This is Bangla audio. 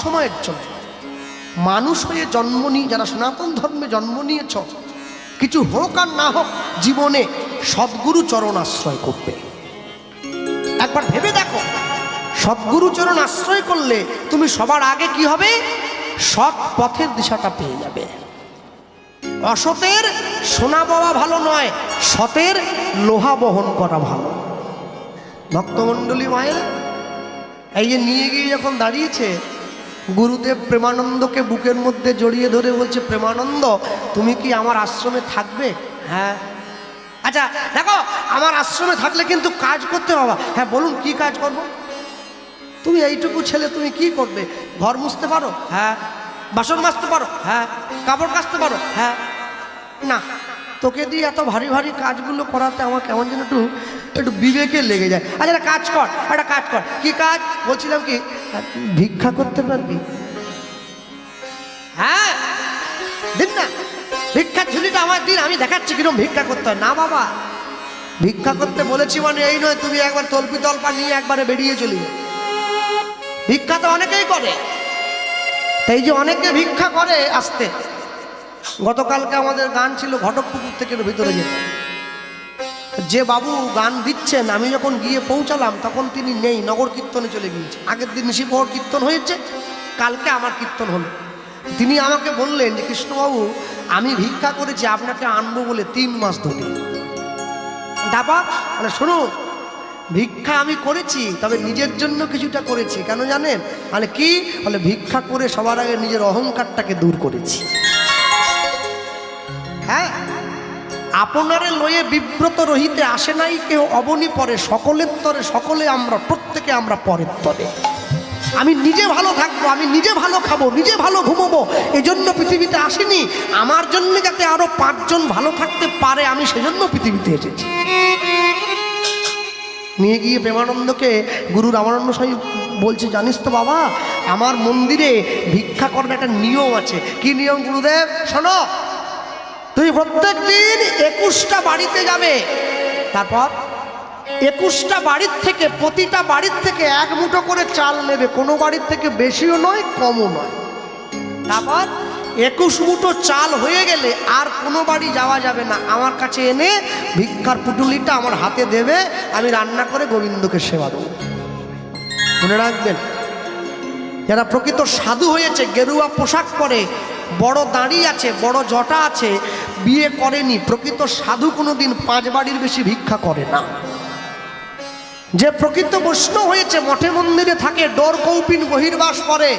সময়ের জন্য। মানুষ হয়ে জন্ম নিয়ে যারা সনাতন ধর্মে জন্ম নিয়েছ, কিছু হোক আর না হোক জীবনে সদ্গুরু চরণ আশ্রয় করবে। একবার ভেবে দেখো, সদ্গুরু চরণ আশ্রয় করলে তুমি সবার আগে কি হবে? সৎ পথের দিশাটা পেয়ে যাবে। অসতের সোনা পাওয়া ভালো নয়, সতের লোহা বহন করা ভালো। ভক্তমণ্ডলী মায়ের এই যে নিয়ে গিয়ে যখন দাঁড়িয়েছে, গুরুদেব প্রেমানন্দকে বুকের মধ্যে জড়িয়ে ধরে বলছে, প্রেমানন্দ তুমি কি আমার আশ্রমে থাকবে? হ্যাঁ। আচ্ছা দেখো, আমার আশ্রমে থাকলে কিন্তু কাজ করতে হবে। হ্যাঁ বলুন কি কাজ করব? তুমি এইটুকু ছেলে, তুমি কি করবে? ঘর মুছতে পারো? হ্যাঁ। বাসন মাজতে পারো? হ্যাঁ। কাপড় কাচতে পারো? হ্যাঁ। না, তোকে দিয়ে এত ভারী ভারী কাজগুলো করাতে আমার কেমন যেন একটু বিবেকে লেগে যায়। আচ্ছা একটা কাজ কর, একটা কাজ কর। কি কাজ? বলছিলাম কি ভিক্ষা করতে পারবি? হ্যাঁ দিন না, ভিক্ষার ঝুলিটা আমার দিন, আমি দেখাচ্ছি কিরকম ভিক্ষা করতে হয়। না বাবা, ভিক্ষা করতে বলেছি মানে এই নয় তুমি একবার তল্পি তল্পা নিয়ে একবারে বেরিয়ে চলি। ভিক্ষা তো অনেকেই করে, তাই যে অনেকে ভিক্ষা করে আসতে। গতকালকে আমাদের গান ছিল ঘটকপুকুর থেকে ভিতরে যেতে। যে বাবু গান দিচ্ছেন, আমি যখন গিয়ে পৌঁছালাম তখন তিনি নেই, নগর কীর্তনে চলে গিয়েছে। আগের দিন নিশিপ্রহর কীর্তন হয়েছে, কালকে আমার কীর্তন হলো। তিনি আমাকে বললেন যে কৃষ্ণবাবু আমি ভিক্ষা করেছি আপনাকে আনবো বলে 3 মাস ধরে। তারপর মানে শুনুন, ভিক্ষা আমি করেছি, তবে নিজের জন্য কিছুটা করেছি। কেন জানেন? মানে কি বলে, ভিক্ষা করে সবার আগে নিজের অহংকারটাকে দূর করেছি। হ্যাঁ, আপনারে লয়ে বিব্রত রহিতে আসে নাই কেউ অবনী পরে, সকলের তরে সকলে আমরা, প্রত্যেকে আমরা পরের তরে। আমি নিজে ভালো থাকবো, আমি নিজে ভালো খাবো, নিজে ভালো ঘুমোবো, এজন্য পৃথিবীতে আসিনি। আমার জন্য যাতে আরো 5 জন ভালো থাকতে পারে, আমি সেজন্য পৃথিবীতে এসেছি। নিয়ে গিয়ে প্রেমানন্দকে গুরু রামানন্দ স্বামী বলছে, জানিস তো বাবা, আমার মন্দিরে ভিক্ষা করার একটা নিয়ম আছে। কি নিয়ম গুরুদেব? শোনো, তুমি প্রত্যেক দিন 21টা বাড়িতে যাবে, তারপর 21টা বাড়ির থেকে, প্রতিটা বাড়ির থেকে 1 মুঠো করে চাল নেবে। কোনো বাড়ির থেকে বেশিও নয় কমও নয়। তারপর 21 মুঠো চাল হয়ে গেলে আর কোনো বাড়ি যাওয়া যাবে না। আমার কাছে এনে ভিক্ষার পুটুলিটা আমার হাতে দেবে, আমি রান্না করে গোবিন্দকে সেবা দেবো। মনে রাখবেন, যারা প্রকৃত সাধু হয়েছে, গেরুয়া পোশাক পরে, বড় দাড়ি আছে, বড় জটা আছে, বিয়ে করেনি, প্রকৃত সাধু কোনোদিন 5 বাড়ির বেশি ভিক্ষা করে না। যে প্রকৃত বৈষ্ণব হয়েছে, মঠে মন্দিরে থাকে, ডোর কৌপিন বহির্বাস করে।